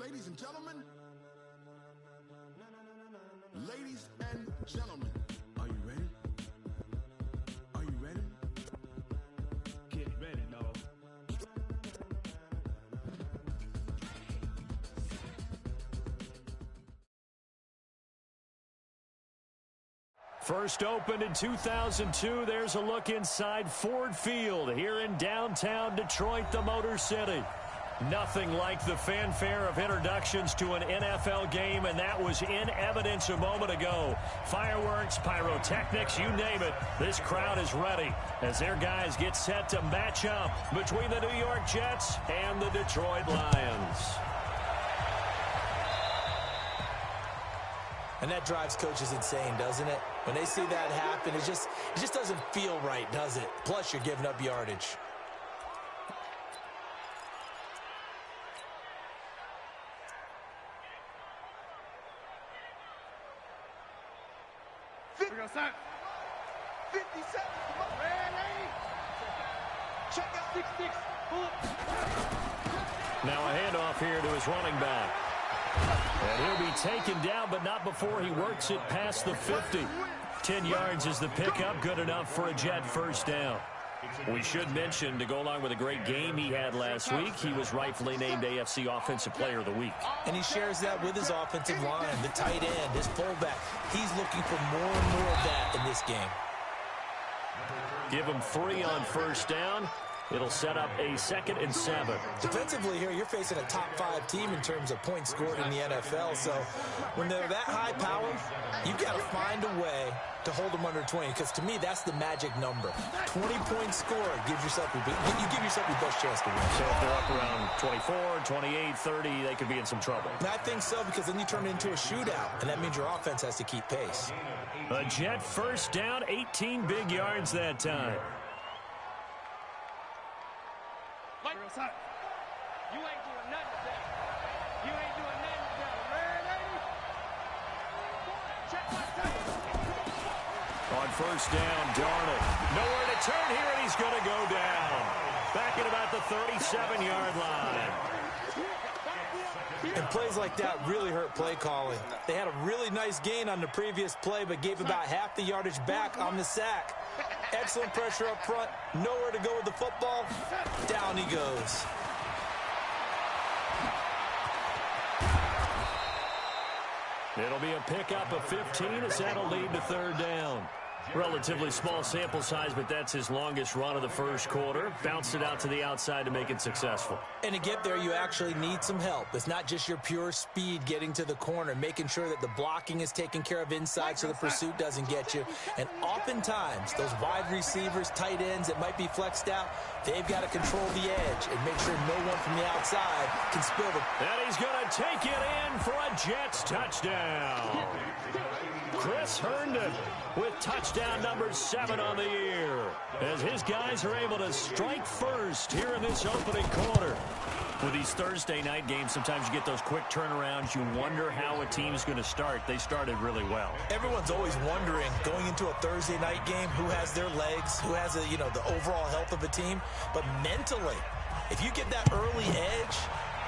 Ladies and gentlemen, ladies and gentlemen, are you ready? Are you ready? Get ready, no. First opened in 2002, there's a look inside Ford Field here in downtown Detroit, the Motor City. Nothing like the fanfare of introductions to an NFL game, and that was in evidence a moment ago. Fireworks, pyrotechnics, you name it. This crowd is ready as their guys get set to match up between the New York Jets and the Detroit Lions. And that drives coaches insane, doesn't it? When they see that happen, it just doesn't feel right, does it? Plus, you're giving up yardage. We go, son. 50 seconds. Come on. Ready? Check out 6-6. Pull it. Now a handoff here to his running back. And he'll be taken down, but not before he works it past the 50. 10 yards is the pickup, good enough for a Jet first down. We should mention, to go along with a great game he had last week, he was rightfully named AFC Offensive Player of the Week. And he shares that with his offensive line, the tight end, his fullback. He's looking for more and more of that in this game. Give him 3 on first down. It'll set up a 2nd and 7. Defensively here, you're facing a top 5 team in terms of points scored in the NFL. So when they're that high power, you've got to find a way to hold them under 20. Because to me, that's the magic number. 20 points scored gives yourself your best chance to win. So if they're up around 24, 28, 30, they could be in some trouble. And I think so, because then you turn it into a shootout, and that means your offense has to keep pace. A Jet first down, 18 big yards that time. Son. You ain't doing nothing today. You ain't doing nothing today. Ready? Check my time. On first down, Darnold. Nowhere to turn here, and he's going to go down. Back at about the 37-yard line. And plays like that really hurt play calling. They had a really nice gain on the previous play, but gave about half the yardage back on the sack. Excellent pressure up front. Nowhere to go with the football. Down he goes. It'll be a pickup of 15 as that'll lead to third down. Relatively small sample size, but that's his longest run of the first quarter. Bounced it out to the outside to make it successful. And to get there, you actually need some help. It's not just your pure speed getting to the corner, making sure that the blocking is taken care of inside so the pursuit doesn't get you. And oftentimes, those wide receivers, tight ends that might be flexed out, they've got to control the edge and make sure no one from the outside can spill the... And he's going to take it in for a Jets touchdown. Chris Herndon with touchdown number 7 on the year, as his guys are able to strike first here in this opening quarter. With these Thursday night games, sometimes you get those quick turnarounds. You wonder how a team's going to start. They started really well. Everyone's always wondering, going into a Thursday night game, who has their legs, who has the overall health of a team. But mentally, if you get that early edge,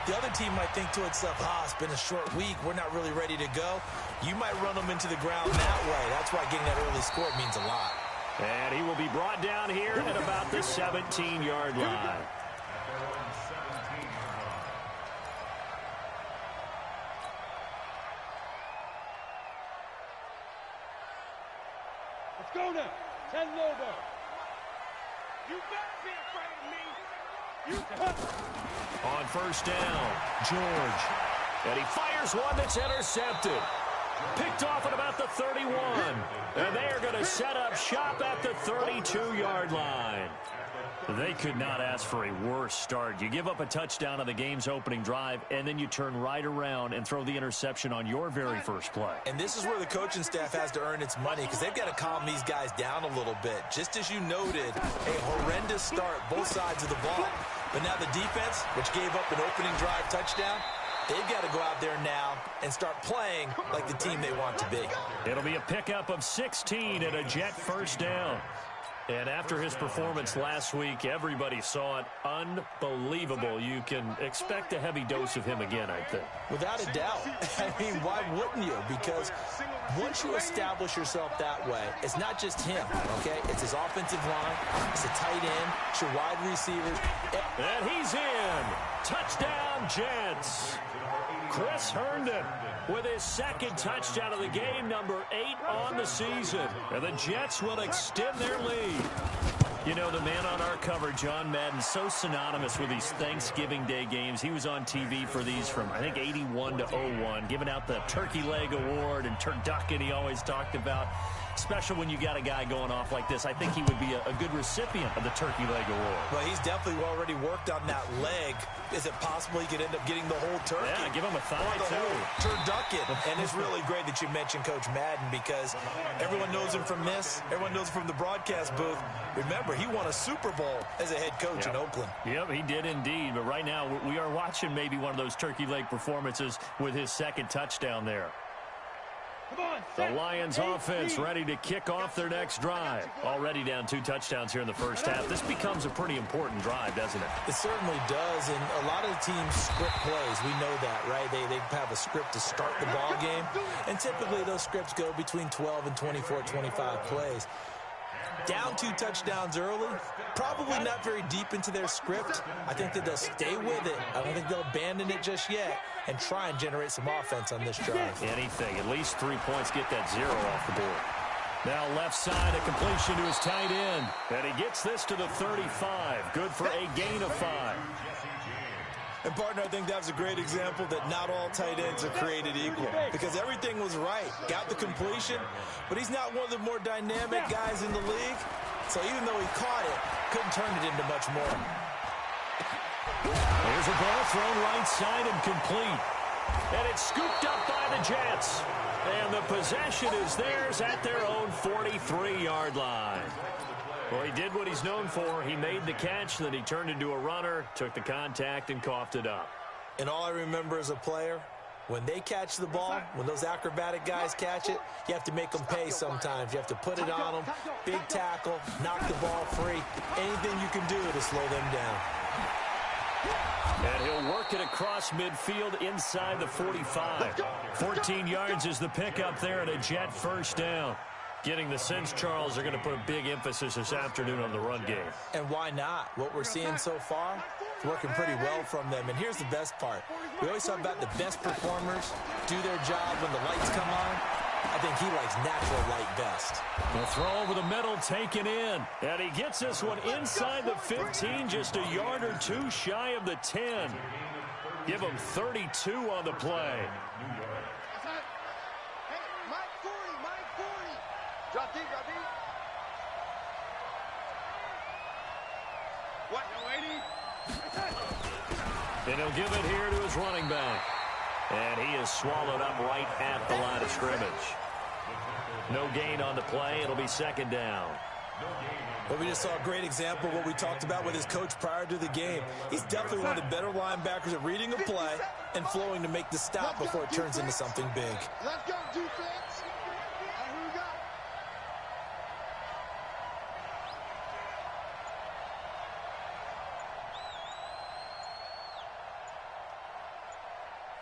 the other team might think to itself, it's been a short week, we're not really ready to go. You might run them into the ground that way. That's why getting that early score means a lot. And he will be brought down here at about the 17-yard line. Let's go now. Tell Lobo. You better be afraid of me. You cut. On first down, George. And he fires one that's intercepted. Picked off at about the 31. And they are going to set up shop at the 32-yard line. They could not ask for a worse start. You give up a touchdown on the game's opening drive, and then you turn right around and throw the interception on your very first play. And this is where the coaching staff has to earn its money, because they've got to calm these guys down a little bit. Just as you noted, a horrendous start, both sides of the ball. But now the defense, which gave up an opening drive touchdown, they've got to go out there now and start playing like the team they want to be. It'll be a pickup of 16 and a Jet first down. And after his performance last week, everybody saw it. Unbelievable. You can expect a heavy dose of him again, I think. Without a doubt. I mean, why wouldn't you? Because once you establish yourself that way, it's not just him, okay? It's his offensive line, it's the tight end, it's your wide receivers. And he's in. Touchdown, Jets. Chris Herndon with his second touchdown of the game, number 8 on the season. And the Jets will extend their lead. You know, the man on our cover, John Madden, so synonymous with these Thanksgiving Day games. He was on TV for these from, I think, 81 to 01, giving out the Turkey Leg Award and turducken he always talked about. Special when you got a guy going off like this. I think he would be a good recipient of the Turkey Leg Award. Well, he's definitely already worked on that leg. Is it possible he could end up getting the whole turkey? Yeah, give him a thigh, or the too. whole turducken. And it's really great that you mentioned Coach Madden because everyone knows him from this. Everyone knows him from the broadcast booth. Remember, he won a Super Bowl as a head coach in Oakland. Yep, he did indeed. But right now, we are watching maybe one of those turkey leg performances with his second touchdown there. The Lions offense ready to kick off their next drive. Already down 2 touchdowns here in the first half. This becomes a pretty important drive, doesn't it? It certainly does, and a lot of the teams script plays. We know that, right? They have a script to start the ball game, and typically those scripts go between 12 and 24, 25 plays. Down 2 touchdowns early, probably not very deep into their script. I think that they'll stay with it. I don't think they'll abandon it just yet and try and generate some offense on this drive. Anything. At least 3 points, get that 0 off the board. Now left side, a completion to his tight end. And he gets this to the 35. Good for a gain of 5. And, partner, I think that was a great example that not all tight ends are created equal because everything was right. Got the completion, but he's not one of the more dynamic guys in the league. So even though he caught it, couldn't turn it into much more. Here's a ball thrown right side and complete. And it's scooped up by the Jets. And the possession is theirs at their own 43-yard line. Well, he did what he's known for. He made the catch, then he turned into a runner, took the contact, and coughed it up. And all I remember as a player, when they catch the ball, when those acrobatic guys catch it, you have to make them pay sometimes. You have to put it on them, big tackle, knock the ball free, anything you can do to slow them down. And he'll work it across midfield inside the 45. 14 yards is the pickup there, and a Jet first down. Getting the sense, Charles, are going to put a big emphasis this afternoon on the run game. And why not? What we're seeing so far is working pretty well from them. And here's the best part. We always talk about the best performers do their job when the lights come on. I think he likes natural light best. The throw over the middle taken in. And he gets this one inside the 15, just a yard or 2 shy of the 10. Give him 32 on the play. Drop deep, drop deep. What? And he'll give it here to his running back. And he is swallowed up right at the line of scrimmage. No gain on the play. It'll be second down. Well, we just saw a great example of what we talked about with his coach prior to the game. He's definitely one of the better linebackers at reading a play and flowing to make the stop before it turns into something big. Let's go, defense. Here we go.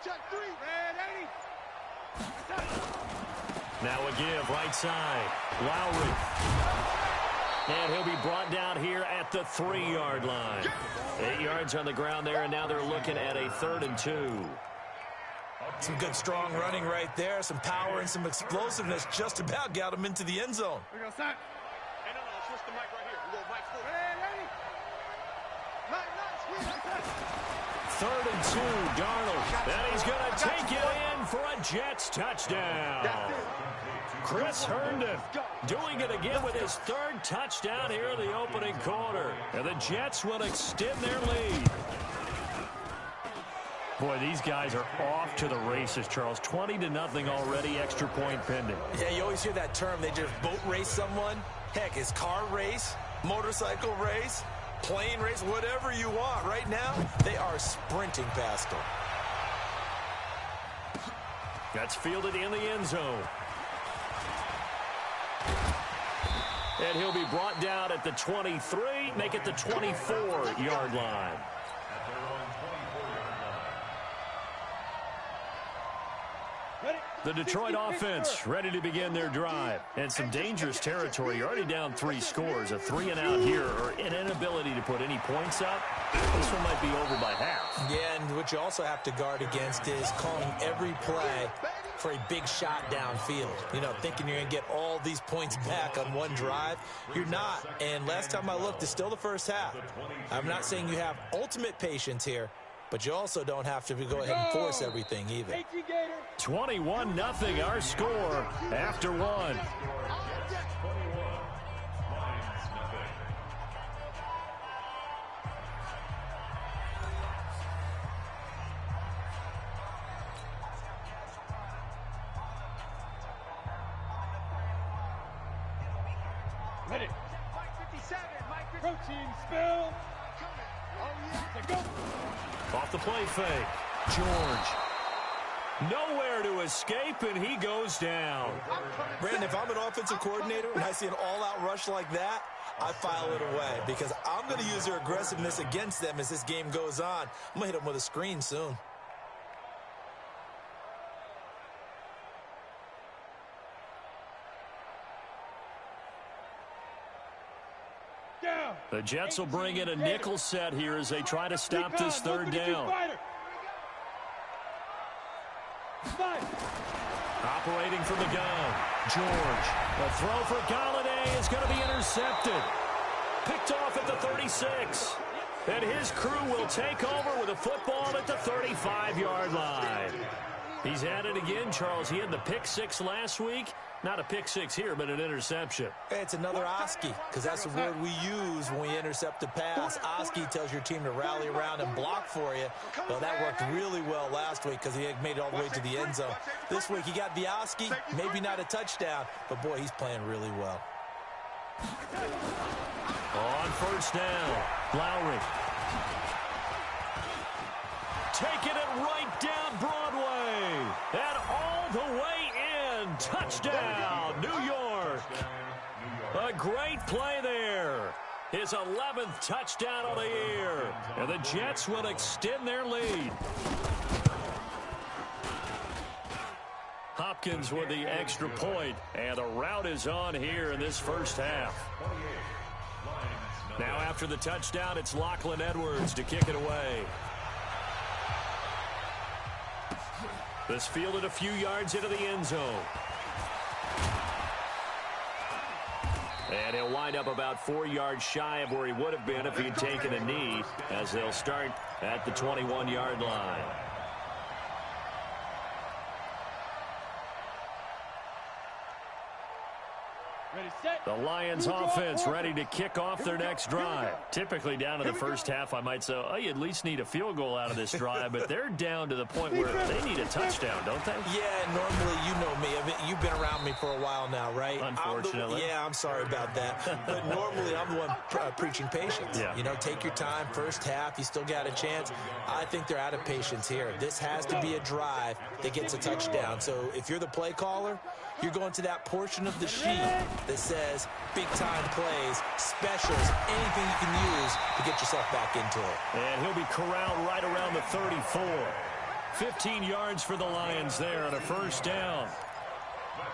Check 3. Red 80. Now a give, right side. Lowry. And he'll be brought down here at the 3-yard line. 8 yards on the ground there, and now they're looking at a 3rd and 2. Some good, strong running right there. Some power and some explosiveness just about got him into the end zone. We go, sack. Hey, no, switch the mic right here. We go mic full. Red 80. 3rd and 2, Darnold. And he's going to take it in for a Jets touchdown. Chris Herndon doing it again with his 3rd touchdown here in the opening quarter. And the Jets will extend their lead. Boy, these guys are off to the races, Charles. 20-0 already, extra point pending. Yeah, you always hear that term. They just boat race someone. Heck, it's car race, motorcycle race, plane race, whatever you want. Right now, they are sprinting past them. That's fielded in the end zone. And he'll be brought down at the 23, make it the 24-yard line. The Detroit offense ready to begin their drive. And some dangerous territory. You're already down 3 scores. A 3-and-out here or an inability to put any points up. This one might be over by half. Yeah, and what you also have to guard against is calling every play for a big shot downfield. You know, thinking you're going to get all these points back on one drive. You're not. And last time I looked, it's still the first half. I'm not saying you have ultimate patience here, but you also don't have to go ahead and force everything either. 21-0 our score after one. Ready. Mike 57, Mike protein spill. Go. Off the play fake. George. Nowhere to escape, and he goes down. Brandon, if I'm an offensive coordinator and I see an all-out rush like that, I file it away because I'm going to use their aggressiveness against them as this game goes on. I'm going to hit them with a screen soon. The Jets will bring in a nickel set here as they try to stop this third down. Operating from the gun, George. The throw for Galladay is going to be intercepted. Picked off at the 36. And his crew will take over with a football at the 35-yard line. He's at it again, Charles. He had the pick 6 last week. Not a pick 6 here, but an interception. Hey, it's another Oski, because that's the word we use when we intercept a pass. Oski tells your team to rally around and block for you. Well, that worked really well last week because he had made it all the way to the end zone. This week he got the Oski, maybe not a touchdown, but boy, he's playing really well. On first down, Lowry. Taking it right down Broadway. And all the way in. Touchdown, New York. A great play there. His 11th touchdown of the year. And the Jets will extend their lead. Hopkins with the extra point. And the route is on here in this first half. Now after the touchdown, it's Lachlan Edwards to kick it away. This fielded a few yards into the end zone. And he'll wind up about 4 yards shy of where he would have been if he had taken a knee, as they'll start at the 21-yard line. The Lions offense ready to kick off their next drive. Typically down to the first half, I might say, oh, you at least need a field goal out of this drive, but they're down to the point where they need a touchdown, don't they? Yeah, normally, you know me. I mean, you've been around me for a while now, right? Unfortunately. I'm sorry about that. But normally, I'm the one preaching patience. Yeah. You know, take your time. First half, you still got a chance. I think they're out of patience here. This has to be a drive that gets a touchdown. So if you're the play caller, you're going to that portion of the sheet that says big-time plays, specials, anything you can use to get yourself back into it. And he'll be corralled right around the 34. 15 yards for the Lions there on a first down.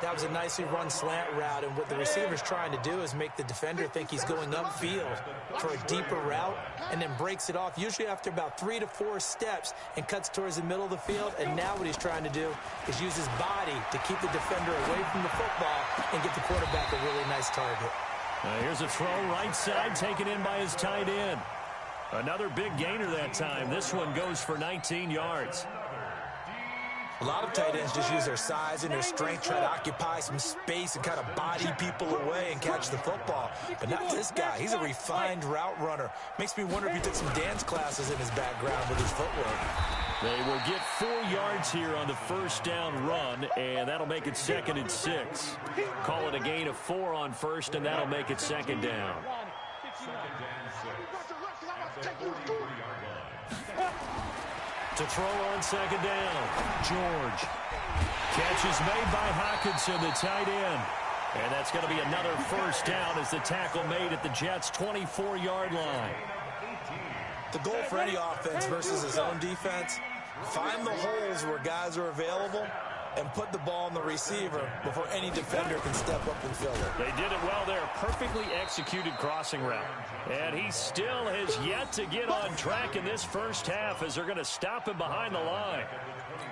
That was a nicely run slant route, and what the receiver's trying to do is make the defender think he's going upfield for a deeper route and then breaks it off, usually after about 3 to 4 steps, and cuts towards the middle of the field. And now what he's trying to do is use his body to keep the defender away from the football and get the quarterback a really nice target. Here's a throw right side taken in by his tight end. Another big gainer that time. This one goes for 19 yards. A lot of tight ends just use their size and their strength, try to occupy some space and kind of body people away and catch the football. But not this guy. He's a refined route runner. Makes me wonder if he took some dance classes in his background with his footwork. They will get 4 yards here on the first down run, and that'll make it 2nd and 6. Call it a gain of 4 on first, and that'll make it 2nd down. To throw on 2nd down, George. Catch is made by Hockenson, the tight end. And that's going to be another first down as the tackle made at the Jets' 24-yard line. The goal for any offense versus his own defense, find the holes where guys are available and put the ball on the receiver before any defender can step up and fill it. They did it well there. Perfectly executed crossing route. And he still has yet to get on track in this first half as they're going to stop him behind the line.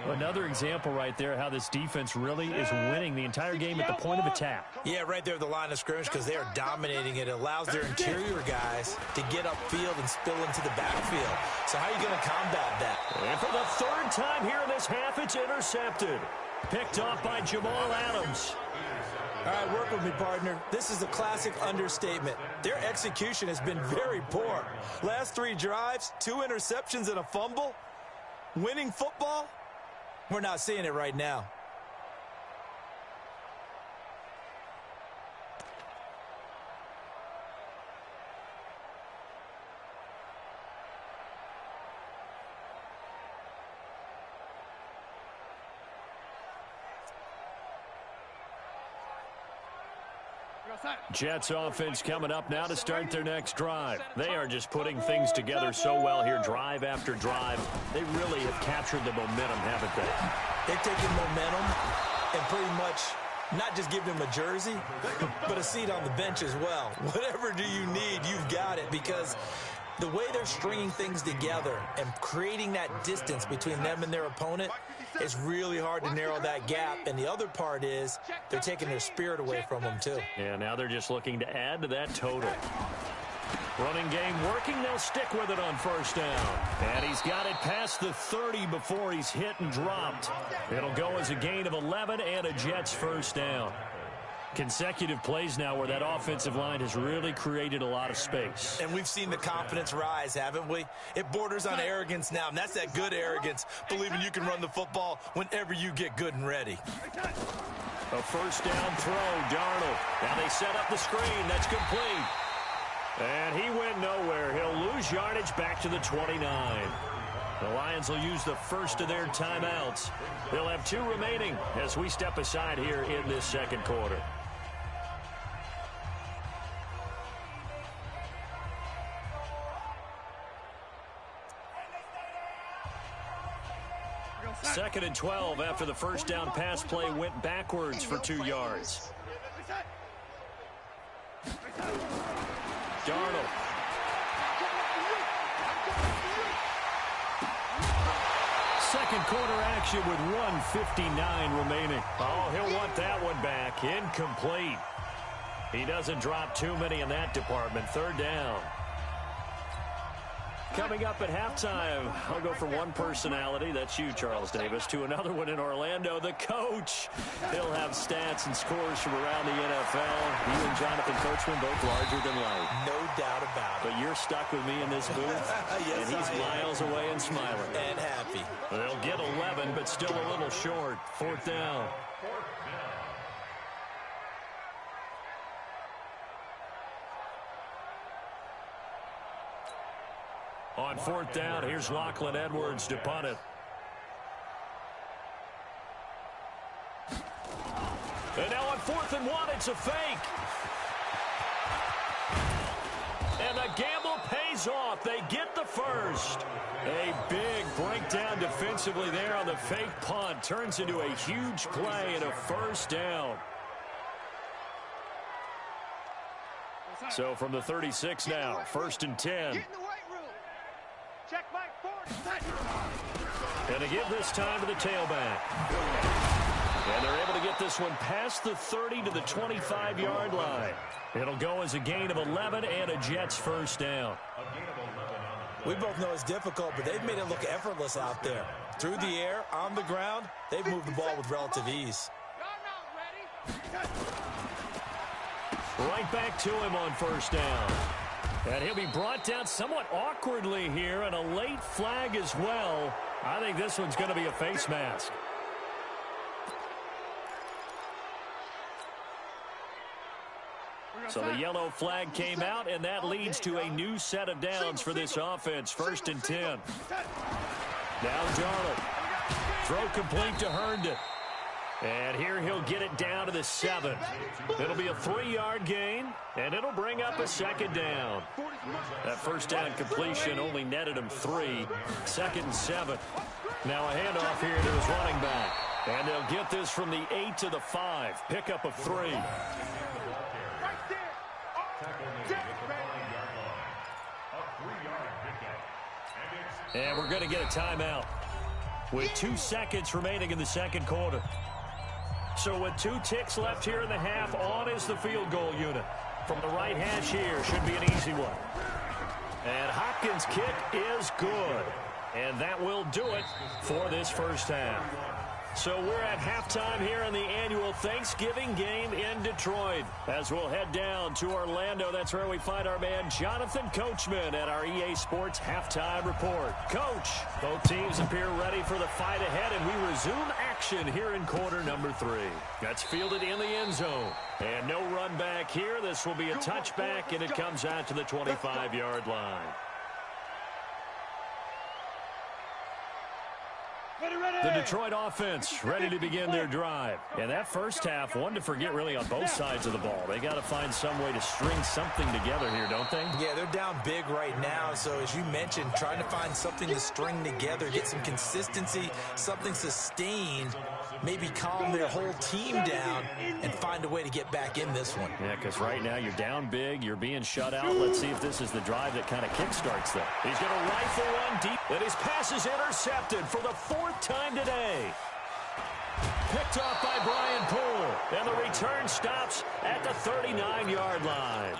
Another example right there how this defense really is winning the entire game at the point of attack. Yeah, right there at the line of scrimmage because they are dominating it. It allows their interior guys to get upfield and spill into the backfield. So how are you going to combat that? And for the third time here in this half, it's intercepted. Picked off by Jamal Adams. All right, work with me, partner. This is a classic understatement. Their execution has been very poor. Last 3 drives, 2 interceptions and a fumble. Winning football? We're not seeing it right now. Jets offense coming up now to start their next drive. They are just putting things together so well here, drive after drive. They really have captured the momentum, haven't they? They've taken momentum and pretty much not just given them a jersey, but a seat on the bench as well. Whatever do you need, you've got it, because the way they're stringing things together and creating that distance between them and their opponent, it's really hard to narrow that gap. And the other part is they're taking their spirit away from them, too. Yeah, now they're just looking to add to that total. Running game working. They'll stick with it on first down. And he's got it past the 30 before he's hit and dropped. It'll go as a gain of 11 and a Jets first down. Consecutive plays now where that offensive line has really created a lot of space. And we've seen the confidence rise, haven't we? It borders on arrogance now, and that's that good arrogance, believing you can run the football whenever you get good and ready. A first down throw, Darnold. Now they set up the screen. That's complete. And he went nowhere. He'll lose yardage back to the 29. The Lions will use the first of their timeouts. They'll have 2 remaining as we step aside here in this second quarter. Second and 12 after the first down pass play went backwards for 2 yards. Darnold. Second quarter action with 1:59 remaining. Oh, he'll want that one back. Incomplete. He doesn't drop too many in that department. Third down. Coming up at halftime, I'll go from one personality, that's you, Charles Davis, to another one in Orlando, the coach. He'll have stats and scores from around the NFL. You and Jonathan Coachman, both larger than life. No doubt about it. But you're stuck with me in this booth, yes, and he's miles away and smiling. And happy. They'll get 11, but still a little short. Fourth down. On fourth down, here's Lachlan Edwards to punt it. And now on 4th and 1, it's a fake. And the gamble pays off. They get the first. A big breakdown defensively there on the fake punt. Turns into a huge play and a first down. So from the 36 now, 1st and 10. Check Mike Ford. And to give this time to the tailback. And they're able to get this one past the 30 to the 25-yard line. It'll go as a gain of 11 and a Jets first down. We both know it's difficult, but they've made it look effortless out there. Through the air, on the ground, they've moved the ball with relative ease. Right back to him on first down. And he'll be brought down somewhat awkwardly here, and a late flag as well. I think this one's going to be a face mask. So the yellow flag came out, and that leads to a new set of downs for this offense. 1st and 10. Now Darnold. Throw complete to Herndon. And here he'll get it down to the 7. It'll be a 3-yard gain, and it'll bring up a second down. That first down completion only netted him 3. 2nd and 7. Now a handoff here to his running back. And they'll get this from the 8 to the 5. Pickup of 3. And we're going to get a timeout with 2 seconds remaining in the second quarter. So with 2 ticks left here in the half, on is the field goal unit. From the right hash here, should be an easy one. And Hopkins' kick is good. And that will do it for this first half. So we're at halftime here in the annual Thanksgiving game in Detroit. As we'll head down to Orlando, that's where we find our man Jonathan Coachman at our EA Sports Halftime Report. Coach, both teams appear ready for the fight ahead, and we resume action here in quarter number 3. That's fielded in the end zone. And no run back here. This will be a touchback, and it comes out to the 25-yard line. The Detroit offense ready to begin their drive. And that first half, one to forget really on both sides of the ball. They got to find some way to string something together here, don't they? Yeah, they're down big right now. So as you mentioned, trying to find something to string together, get some consistency, something sustained, maybe calm their whole team down and find a way to get back in this one. Yeah, because right now you're down big, you're being shut out. Let's see if this is the drive that kind of kickstarts them. He's going to rifle one deep, and his pass is intercepted for the 4th time today. Picked off by Brian Poole, and the return stops at the 39-yard line.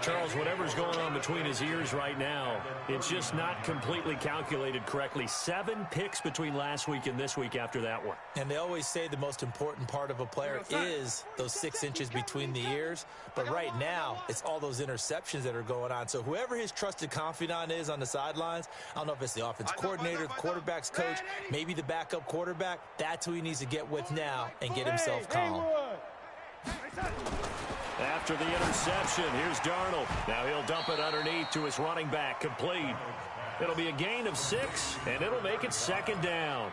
Charles, whatever's going on between his ears right now, it's just not completely calculated correctly. 7 picks between last week and this week after that one. And they always say the most important part of a player is those 6 inches between the ears. But right now, it's all those interceptions that are going on. So whoever his trusted confidant is on the sidelines, I don't know if it's the offense coordinator, the quarterback's coach, maybe the backup quarterback, that's who he needs to get with now and get himself calm. After the interception, here's Darnold. Now he'll dump it underneath to his running back, complete. It'll be a gain of 6, and it'll make it 2nd down.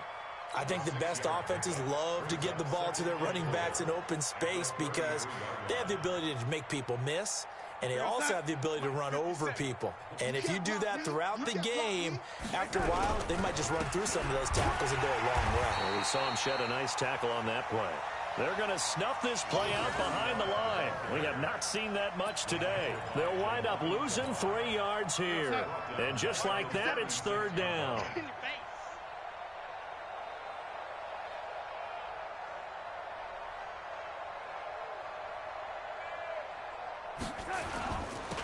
I think the best offenses love to give the ball to their running backs in open space because they have the ability to make people miss, and they also have the ability to run over people. And if you do that throughout the game, after a while, they might just run through some of those tackles and go a long way. Well, we saw him shed a nice tackle on that play. They're going to snuff this play out behind the line. We have not seen that much today. They'll wind up losing 3 yards here. And just like that, it's 3rd down.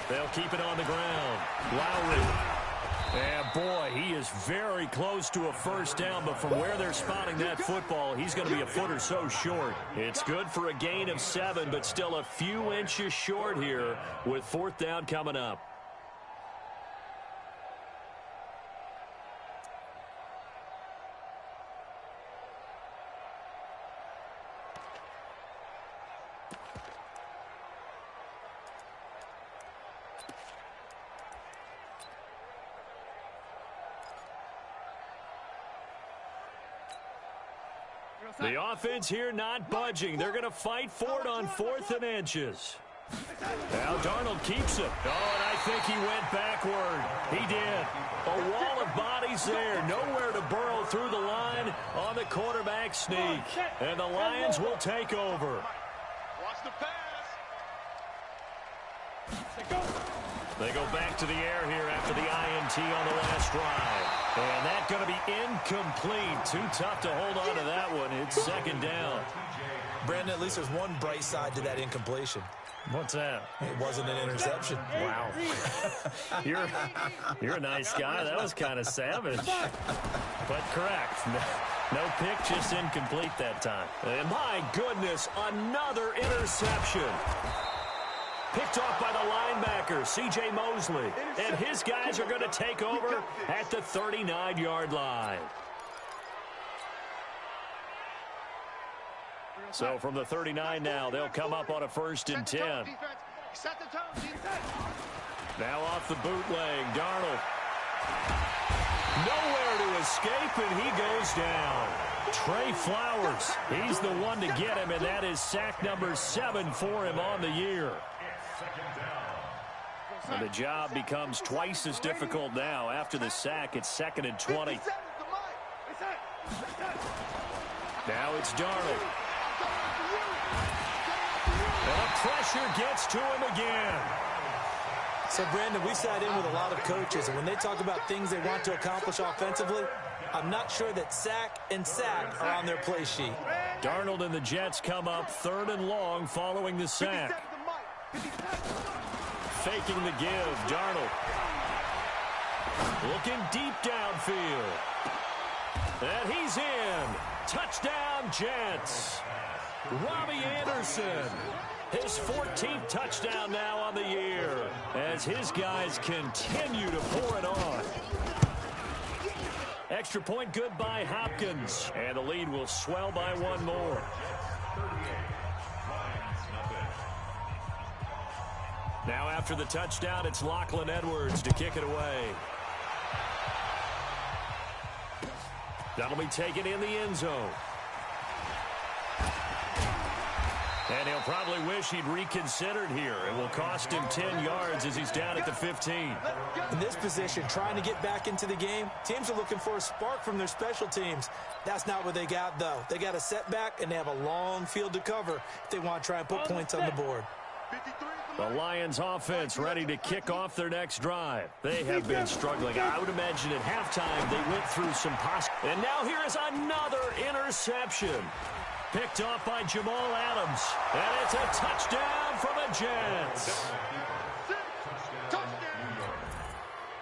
They'll keep it on the ground. Lowry. And boy, he is very close to a 1st down, but from where they're spotting that football, he's going to be a foot or so short. It's good for a gain of 7, but still a few inches short here with 4th down coming up. The offense here not budging. They're going to fight for it on 4th and inches. Now Darnold keeps it. Oh, and I think he went backward. He did. A wall of bodies there. Nowhere to burrow through the line on the quarterback sneak. And the Lions will take over. Watch the pass. They go back to the air here after the INT on the last drive. And that's going to be incomplete. Too tough to hold on to that one. It's 2nd down. Brandon, at least there's one bright side to that incompletion. What's that? It wasn't an interception. Wow. You're a nice guy. That was kind of savage. But correct. No pick, just incomplete that time. And my goodness, another interception. Picked off by the linebacker, C.J. Mosley. And his guys are going to take over at the 39-yard line. So from the 39 now, they'll come up on a 1st and 10. Now off the bootleg, Darnold. Nowhere to escape, and he goes down. Trey Flowers, he's the one to get him, and that is sack number 7 for him on the year. And the job becomes twice as difficult now. After the sack, it's 2nd and 20. Now it's Darnold. And the pressure gets to him again. So, Brandon, we sat in with a lot of coaches, and when they talk about things they want to accomplish offensively, I'm not sure that sack and sack are on their play sheet. Darnold and the Jets come up 3rd and long following the sack. Faking the give, Darnold. Looking deep downfield. And he's in. Touchdown, Jets. Robbie Anderson. His 14th touchdown now on the year as his guys continue to pour it on. Extra point good by Hopkins. And the lead will swell by 1 more. Now after the touchdown, it's Lachlan Edwards to kick it away. That'll be taken in the end zone. And he'll probably wish he'd reconsidered here. It will cost him 10 yards as he's down at the 15. In this position, trying to get back into the game, teams are looking for a spark from their special teams. That's not what they got, though. They got a setback, and they have a long field to cover if they want to try and put points on the board. The Lions offense ready to kick off their next drive. They have been struggling. I would imagine at halftime they went through some And now here is another interception. Picked off by Jamal Adams. And it's a touchdown for the Jets.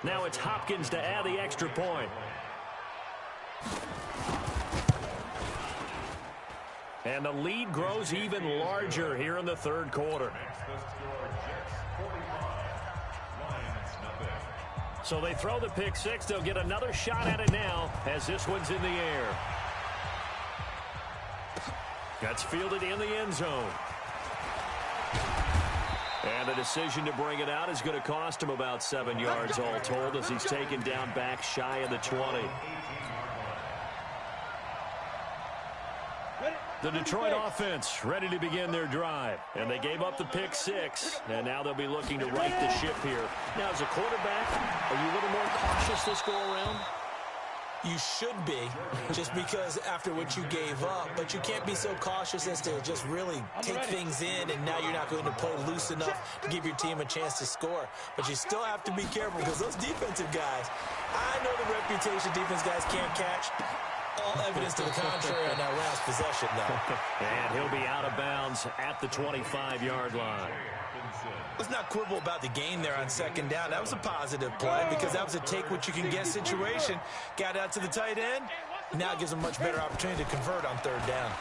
Now it's Hopkins to add the extra point. And the lead grows even larger here in the 3rd quarter. So they throw the pick 6. They'll get another shot at it now as this one's in the air. That's fielded in the end zone. And the decision to bring it out is going to cost him about 7 yards all told as he's taken down back shy of the 20. The Detroit offense ready to begin their drive. And they gave up the pick 6. And now they'll be looking to right the ship here. Now, as a quarterback, are you a little more cautious this go around? You should be, just because after what you gave up. But you can't be so cautious as to just really take things in, and now you're not going to play loose enough to give your team a chance to score. But you still have to be careful because those defensive guys, I know the reputation defense guys can't catch. All evidence to the contrary on that last possession, though. And he'll be out of bounds at the 25-yard line. Let's not quibble about the gain there on 2nd down. That was a positive play because that was a take-what-you-can-get situation. Got out to the tight end. Now it gives them a much better opportunity to convert on 3rd down.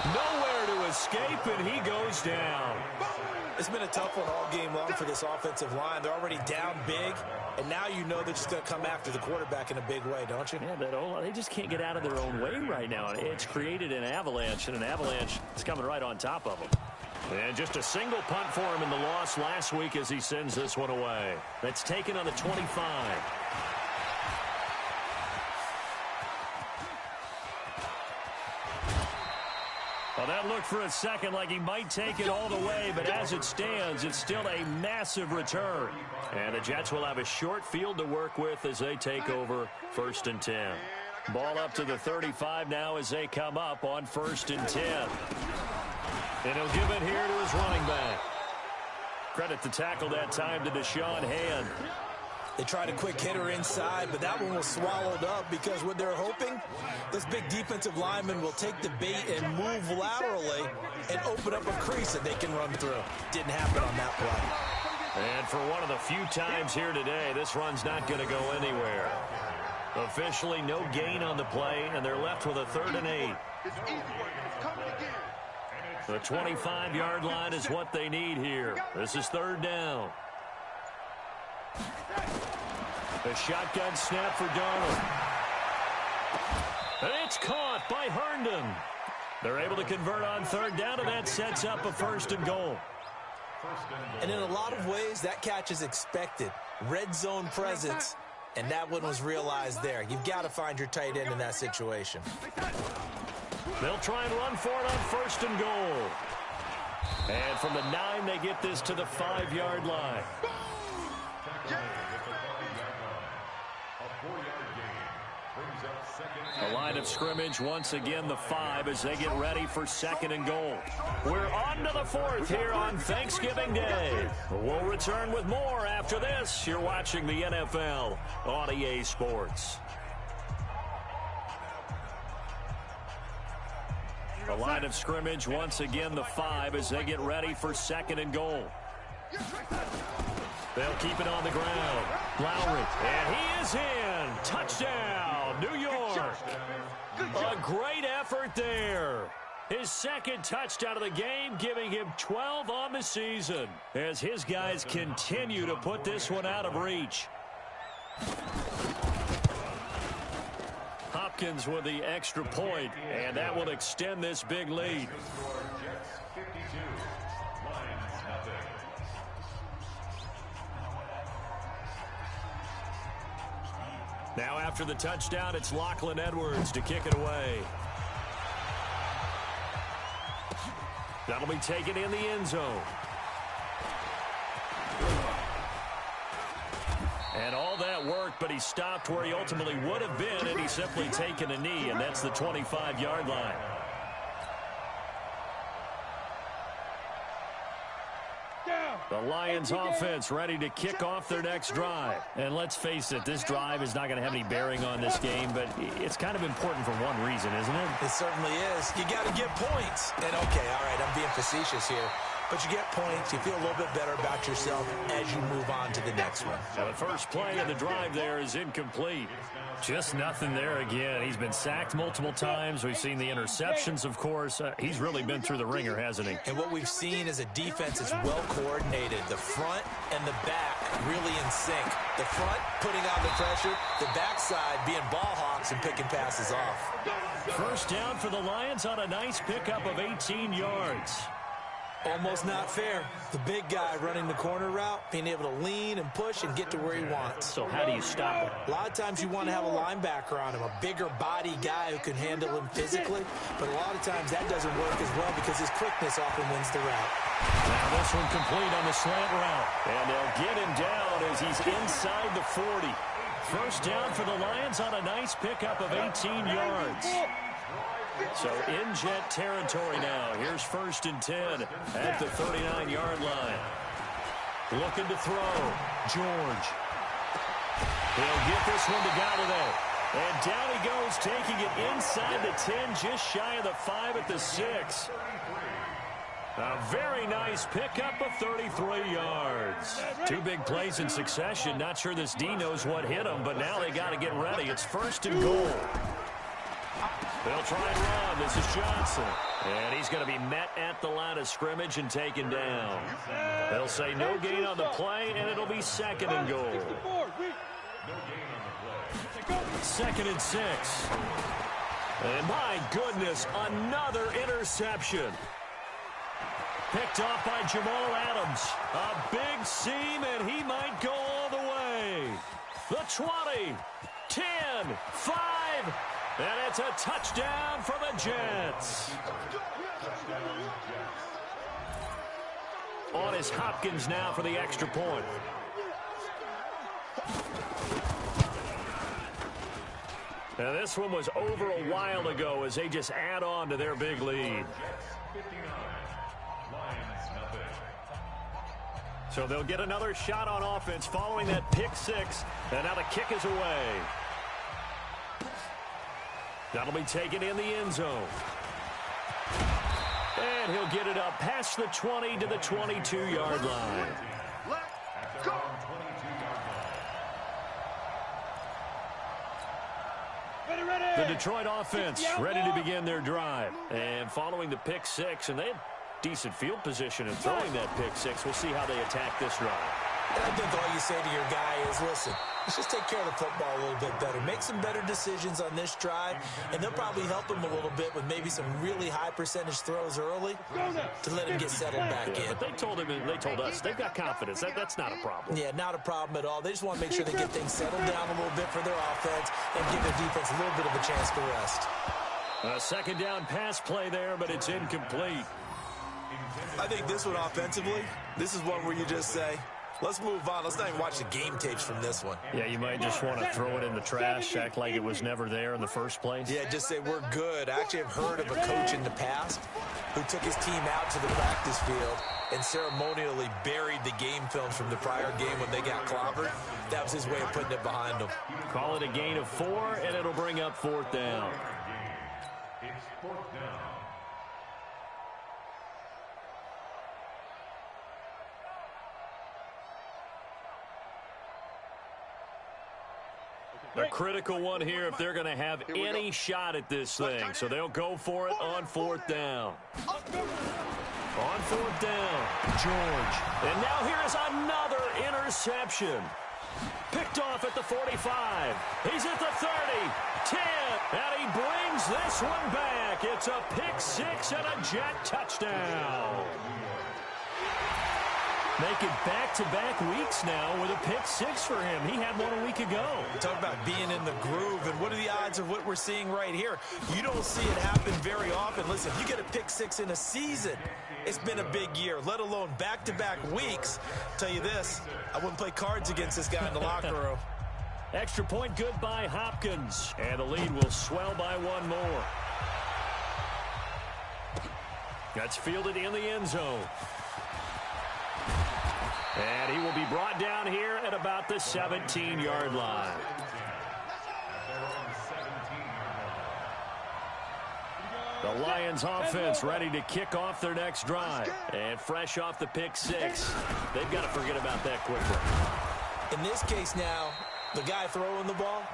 Nowhere to escape, and he goes down. It's been a tough one all game long for this offensive line. They're already down big, and now you know they're just going to come after the quarterback in a big way, don't you? Yeah, they just can't get out of their own way right now. It's created an avalanche, and an avalanche is coming right on top of them. And just a single punt for him in the loss last week as he sends this one away. That's taken on the 25. Well, that looked for a second like he might take it all the way, but as it stands, it's still a massive return. And the Jets will have a short field to work with as they take over 1st and 10. Ball up to the 35 now as they come up on 1st and 10. And he'll give it here to his running back. Credit the tackle that time to Deshaun Hand. They tried a quick hitter inside, but that one was swallowed up because what they're hoping, this big defensive lineman will take the bait and move laterally and open up a crease that they can run through. Didn't happen on that play. And for one of the few times here today, this run's not going to go anywhere. Officially no gain on the play, and they're left with a 3rd and 8. The 25-yard line is what they need here. This is 3rd down. A shotgun snap for Darnold. And it's caught by Herndon. They're able to convert on 3rd down, and that sets up a 1st and goal. And in a lot of ways, that catch is expected. Red zone presence, and that one was realized there. You've got to find your tight end in that situation. They'll try and run for it on 1st and goal. And from the 9, they get this to the 5-yard line. The line of scrimmage, once again, the 5 as they get ready for 2nd and goal. We're on to the 4th here on Thanksgiving Day. We'll return with more after this. You're watching the NFL on EA Sports. The line of scrimmage, once again, the 5 as they get ready for 2nd and goal. They'll keep it on the ground. Lowry, and he is in. Touchdown, New York. A great effort there. His 2nd touchdown of the game, giving him 12 on the season as his guys continue to put this one out of reach. Hopkins with the extra point, and that will extend this big lead. Now after the touchdown, it's Lachlan Edwards to kick it away. That'll be taken in the end zone. And all that work, but he stopped where he ultimately would have been, and he's simply taken a knee, and that's the 25-yard line. The Lions offense ready to kick off their next drive. And let's face it, this drive is not going to have any bearing on this game, but it's kind of important for one reason, isn't it? It certainly is. You got to get points. And okay, all right, I'm being facetious here. But you get points, you feel a little bit better about yourself as you move on to the next one. Now the first play of the drive there is incomplete. Just nothing there again. He's been sacked multiple times. We've seen the interceptions, of course. He's really been through the ringer, hasn't he? And what we've seen is a defense that's well coordinated. The front and the back really in sync. The front putting on the pressure, the backside being ball hawks and picking passes off. First down for the Lions on a nice pickup of 18 yards. Almost not fair. The big guy running the corner route, being able to lean and push and get to where he wants. So how do you stop it? A lot of times you want to have a linebacker on him, a bigger body guy who can handle him physically. But a lot of times that doesn't work as well because his quickness often wins the route. Now this one complete on the slant route. And they'll get him down as he's inside the 40. First down for the Lions on a nice pickup of 18 yards. So in jet territory now. Here's 1st and 10 at the 39-yard line. Looking to throw. George. He'll get this one to Galladay. And down he goes, taking it inside the 10, just shy of the 5 at the 6. A very nice pickup of 33 yards. 2 big plays in succession. Not sure this D knows what hit him, but now they got to get ready. It's 1st and goal. They'll try and run. This is Johnson. And he's going to be met at the line of scrimmage and taken down. They'll say no gain on the play, and it'll be 2nd and goal. 2nd and 6. And my goodness, another interception. Picked off by Jamal Adams. A big seam, and he might go all the way. The 20, 10, 5, and it's a touchdown for the Jets. On is Hopkins now for the extra point. Now this one was over a while ago as they just add on to their big lead. So they'll get another shot on offense following that pick 6. And now the kick is away. That'll be taken in the end zone. And he'll get it up past the 20 to the 22-yard line. Let's go. The Detroit offense ready to begin their drive. And following the pick 6, and they had decent field position in throwing that pick 6. We'll see how they attack this drive. And I think all you say to your guy is, listen, Let's just take care of the football a little bit better. Make some better decisions on this drive, and they'll probably help him a little bit with maybe some really high percentage throws early to let him get settled back in. But they told us they've got confidence. That's not a problem. Yeah, not a problem at all. They just want to make sure they get things settled down a little bit for their offense and give their defense a little bit of a chance to rest. A second down pass play there, but it's incomplete. I think this one offensively, this is one where you just say, let's move on. Let's not even watch the game tapes from this one. Yeah, you might just want to throw it in the trash, act like it was never there in the first place. Yeah, just say we're good. I actually have heard of a coach in the past who took his team out to the practice field and ceremonially buried the game films from the prior game when they got clobbered. That was his way of putting it behind them. Call it a gain of 4, and it'll bring up 4th down. It's 4th down. A critical one here if they're going to have any shot at this thing. So they'll go for it on 4th down. On 4th down, George. And now here's another interception. Picked off at the 45. He's at the 30, 10, and he brings this one back. It's a pick 6 and a Jet touchdown. Making back-to-back weeks now with a pick 6 for him. He had one a week ago. Talk about being in the groove, and what are the odds of what we're seeing right here? You don't see it happen very often. Listen, you get a pick 6 in a season, it's been a big year, let alone back-to-back weeks. I'll tell you this, I wouldn't play cards against this guy in the locker room. Extra point good by Hopkins, and the lead will swell by one more. That's fielded in the end zone. And he will be brought down here at about the 17-yard line. The Lions offense ready to kick off their next drive. And fresh off the pick 6, they've got to forget about that quickly. In this case now, the guy throwing the ball,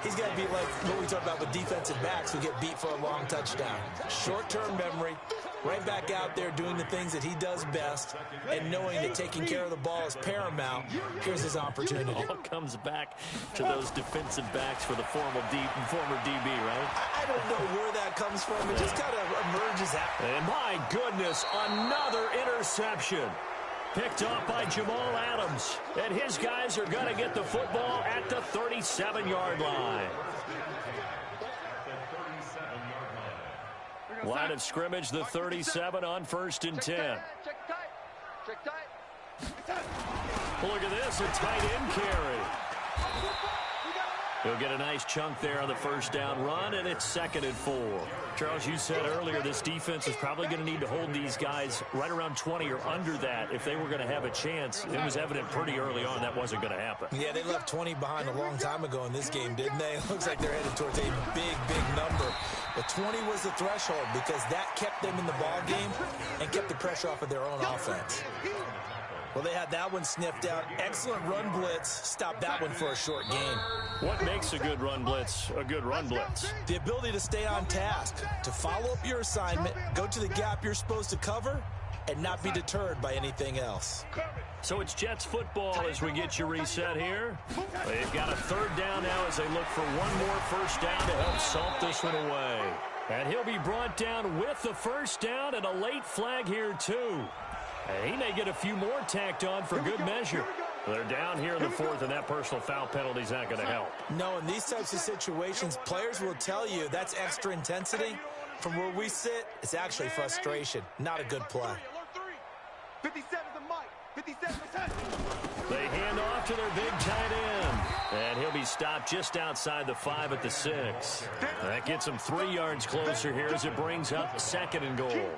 he's got to be like what we talk about with defensive backs who get beat for a long touchdown. Short-term memory, right back out there doing the things that he does best, and knowing that taking care of the ball is paramount. Here's his opportunity. It all comes back to those defensive backs for the former DB, right? I don't know where that comes from. It just kind of emerges out. And my goodness, another interception. Picked off by Jamal Adams. And his guys are going to get the football at the 37-yard line. Line of scrimmage, the 37 on 1st and 10. Look at this, a tight end carry. He'll get a nice chunk there on the first down run, and it's 2nd and 4. Charles, you said earlier this defense is probably going to need to hold these guys right around 20 or under that if they were going to have a chance. It was evident pretty early on that wasn't going to happen. Yeah, they left 20 behind a long time ago in this game, didn't they? It looks like they're headed towards a big, big number. But 20 was the threshold because that kept them in the ball game and kept the pressure off of their own offense. Well, they had that one sniffed out. Excellent run blitz. Stopped that one for a short gain. What makes a good run blitz a good run blitz? The ability to stay on task, to follow up your assignment, go to the gap you're supposed to cover, and not be deterred by anything else. So it's Jets football as we get you reset here. They've got a 3rd down now as they look for one more first down to help salt this one away. And he'll be brought down with the first down and a late flag here too. And he may get a few more tacked on for good measure. They're down here in the 4th, and that personal foul penalty is not going to help. No, in these types of situations, players will tell you that's extra intensity. From where we sit, it's actually frustration. Not a good play. 57 the mic. 57 the touch. They hand off to their big tight end. And he'll be stopped just outside the 5 at the 6. That gets him 3 yards closer here as it brings up 2nd and goal.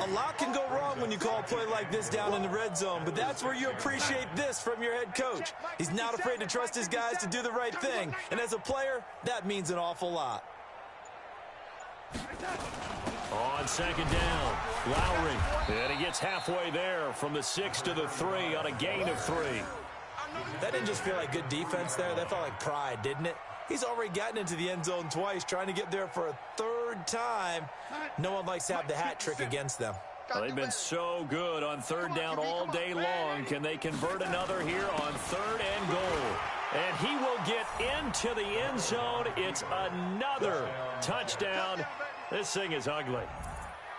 A lot can go wrong when you call a play like this down in the red zone, but that's where you appreciate this from your head coach. He's not afraid to trust his guys to do the right thing, and as a player, that means an awful lot. On 2nd down, Lowry. And he gets halfway there from the 6 to the 3 on a gain of 3. That didn't just feel like good defense there. That felt like pride, didn't it? He's already gotten into the end zone twice, trying to get there for a 3rd time. No one likes to have the hat trick against them. Well, they've been so good on third down all day long. Can they convert another here on 3rd and goal? And he will get into the end zone. It's another touchdown. This thing is ugly.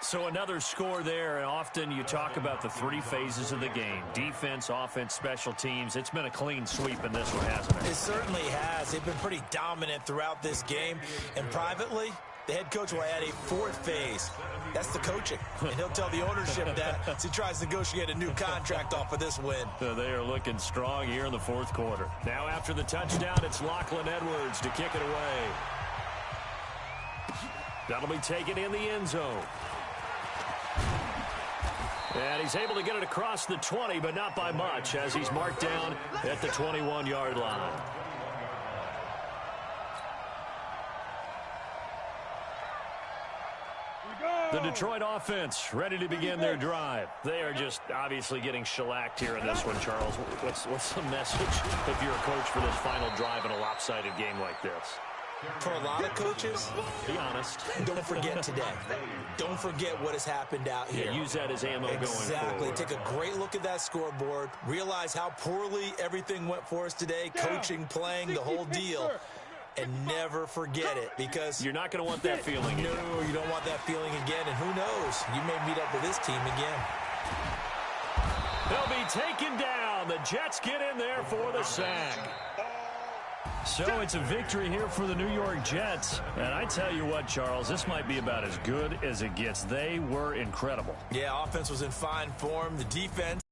So another score there, and often you talk about the 3 phases of the game. Defense, offense, special teams. It's been a clean sweep in this one, hasn't it? It certainly has. They've been pretty dominant throughout this game. And privately, the head coach will add a 4th phase. That's the coaching. And he'll tell the ownership that as he tries to negotiate a new contract off of this win. So they are looking strong here in the 4th quarter. Now after the touchdown, it's Lachlan Edwards to kick it away. That'll be taken in the end zone. And he's able to get it across the 20, but not by much, as he's marked down at the 21-yard line. The Detroit offense ready to begin their drive. They are just obviously getting shellacked here in this one, Charles. What's the message if you're a coach for this final drive in a lopsided game like this? For a lot of coaches, be honest. Don't forget today. Don't forget what has happened out here. Yeah, use that as ammo going forward. Exactly. Take a great look at that scoreboard. Realize how poorly everything went for us today. Coaching, playing, the whole deal. And never forget it, because you're not going to want that feeling again. No, you don't want that feeling again. And who knows? You may meet up with this team again. They'll be taken down. The Jets get in there for the sack. So it's a victory here for the New York Jets. And I tell you what, Charles, this might be about as good as it gets. They were incredible. Yeah, offense was in fine form. The defense